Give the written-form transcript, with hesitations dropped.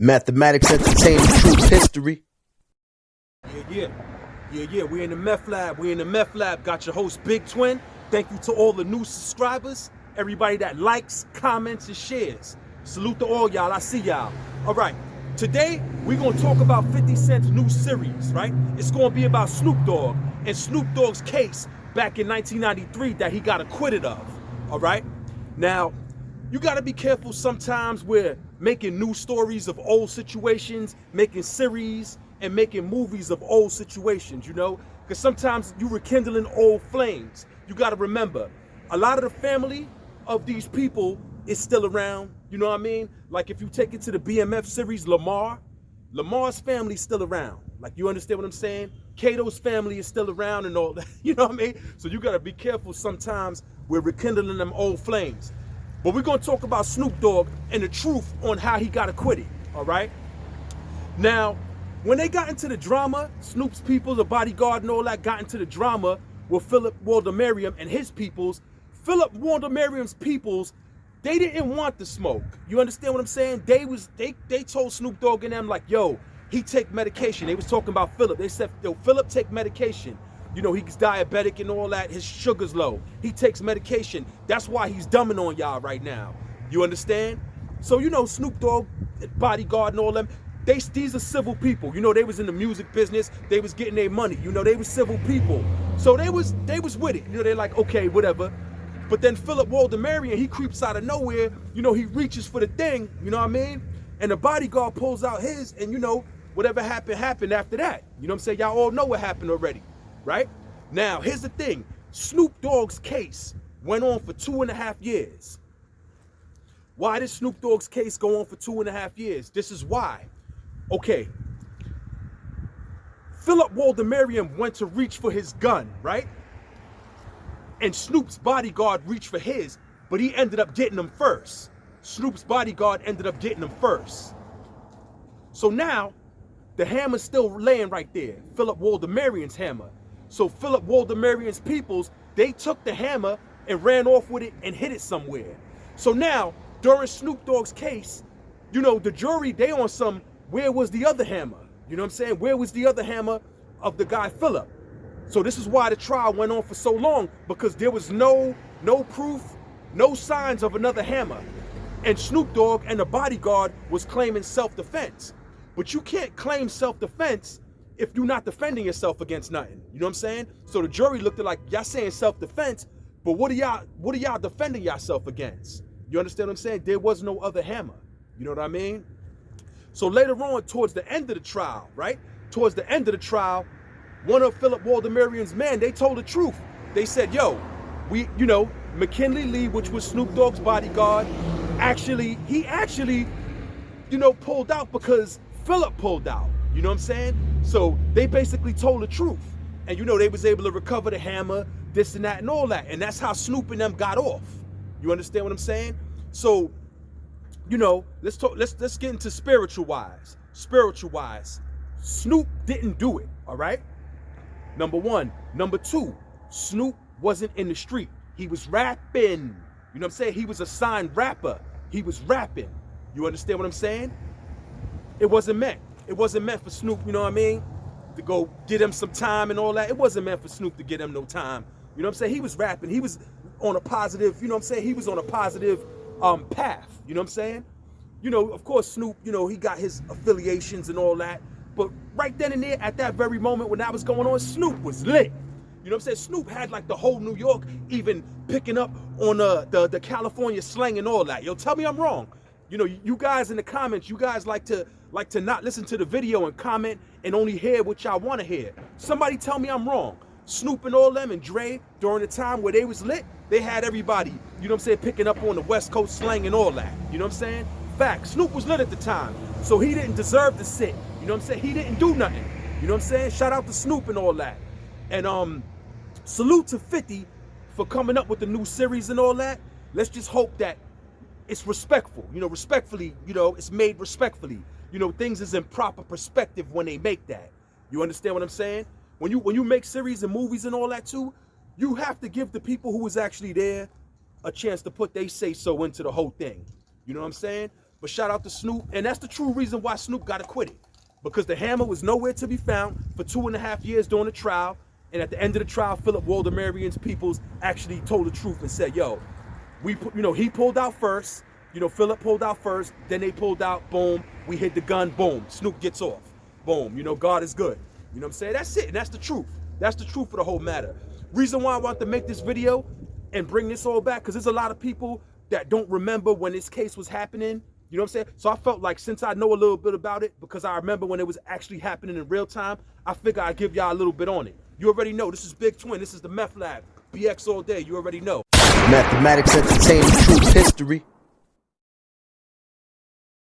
Mathematics, entertainment, truth, history. Yeah. We're in the meth lab. Got your host, Big Twin. Thank you to all the new subscribers, everybody that likes, comments, and shares. Salute to all y'all. I see y'all. All right. Today, we're going to talk about 50 Cent's new series, right? It's going to be about Snoop Dogg and Snoop Dogg's case back in 1993 that he got acquitted of. All right. Now, you got to be careful sometimes. We're making new stories of old situations, making series and making movies of old situations, you know, because sometimes you rekindling old flames. You got to remember, a lot of the family of these people is still around. You know what I mean? Like if you take it to the BMF series, Lamar's family is still around. Like, you understand what I'm saying? Kato's family is still around and all that. You know what I mean? So you got to be careful sometimes. We're rekindling them old flames. But we're going to talk about Snoop Dogg and the truth on how he got acquitted, all right? Now, when they got into the drama, Snoop's people, the bodyguard and all that, got into the drama with Philip Waldemariam and his peoples. Philip Waldemariam's peoples, they didn't want the smoke. You understand what I'm saying? They told Snoop Dogg and them, like, yo, he take medication. They was talking about Philip. They said, yo, Philip take medication. You know, he's diabetic and all that. His sugar's low. He takes medication. That's why he's dumbing on y'all right now. You understand? So, you know, Snoop Dogg, bodyguard and all them, these are civil people. You know, they was in the music business. They was getting their money. You know, they was civil people. So they was with it. You know, they're like, okay, whatever. But then Philip Waldemariam, he creeps out of nowhere. You know, he reaches for the thing. You know what I mean? And the bodyguard pulls out his, and, you know, whatever happened after that. You know what I'm saying? Y'all all know what happened already. Right? Now, here's the thing. Snoop Dogg's case went on for 2.5 years. Why did Snoop Dogg's case go on for 2.5 years? This is why. Okay. Philip Waldemariam went to reach for his gun, right? And Snoop's bodyguard reached for his, but he ended up getting him first. Snoop's bodyguard ended up getting him first. So now, the hammer's still laying right there. Philip Waldemariam's hammer. So Philip Waldemariam's peoples, they took the hammer and ran off with it and hid it somewhere. So now, during Snoop Dogg's case, you know, the jury, they on some, where was the other hammer? You know what I'm saying? Where was the other hammer of the guy Philip? So this is why the trial went on for so long, because there was no proof, no signs of another hammer. And Snoop Dogg and the bodyguard was claiming self-defense. But you can't claim self-defense if you're not defending yourself against nothing. You know what I'm saying? So the jury looked at like, y'all saying self-defense, but what are y'all defending yourself against? You understand what I'm saying? There was no other hammer. You know what I mean? So later on, towards the end of the trial, right? Towards the end of the trial, one of Philip Waldemariam's men, they told the truth. They said, yo, McKinley Lee, which was Snoop Dogg's bodyguard, he actually, you know, pulled out because Philip pulled out. You know what I'm saying? So they basically told the truth. And, you know, they was able to recover the hammer, this and that and all that. And that's how Snoop and them got off. You understand what I'm saying? So, you know, let's get into spiritual wise. Snoop didn't do it, all right? Number one. Number two, Snoop wasn't in the street. He was rapping. You know what I'm saying? He was a signed rapper. He was rapping. You understand what I'm saying? It wasn't meant for Snoop, you know what I mean, to go get him some time and all that. It wasn't meant for Snoop to get him no time. You know what I'm saying? He was rapping. He was on a positive, you know what I'm saying? He was on a positive path. You know what I'm saying? You know, of course, Snoop, you know, he got his affiliations and all that. But right then and there, at that very moment when that was going on, Snoop was lit. You know what I'm saying? Snoop had like the whole New York even picking up on the California slang and all that. Yo, tell me I'm wrong. You know, you guys in the comments, you guys like to not listen to the video and comment and only hear what y'all want to hear. Somebody tell me I'm wrong. Snoop and all them and Dre, during the time where they was lit, they had everybody, you know what I'm saying, picking up on the West Coast slang and all that. You know what I'm saying? Fact, Snoop was lit at the time, so he didn't deserve to sit. You know what I'm saying? He didn't do nothing. You know what I'm saying? Shout out to Snoop and all that. And salute to 50 for coming up with the new series and all that. Let's just hope that it's respectful, you know, respectfully, you know, it's made respectfully. You know, things is in proper perspective when they make that. You understand what I'm saying? When you make series and movies and all that too, you have to give the people who was actually there a chance to put they say so into the whole thing. You know what I'm saying? But shout out to Snoop, and that's the true reason why Snoop got acquitted. Because the hammer was nowhere to be found for 2.5 years during the trial, and at the end of the trial, Philip Waldemarian's peoples actually told the truth and said, yo, he pulled out first, Philip pulled out first, then they pulled out, boom, we hit the gun, boom, Snoop gets off, boom, God is good. You know what I'm saying? That's it, and that's the truth. That's the truth of the whole matter. Reason why I want to make this video and bring this all back, because there's a lot of people that don't remember when this case was happening. You know what I'm saying? So I felt like since I know a little bit about it, because I remember when it was actually happening in real time, I figure I'd give y'all a little bit on it. You already know, this is Big Twin, this is the M.E.T.H Lab. BX all day, you already know. Mathematics entertainment, truth history.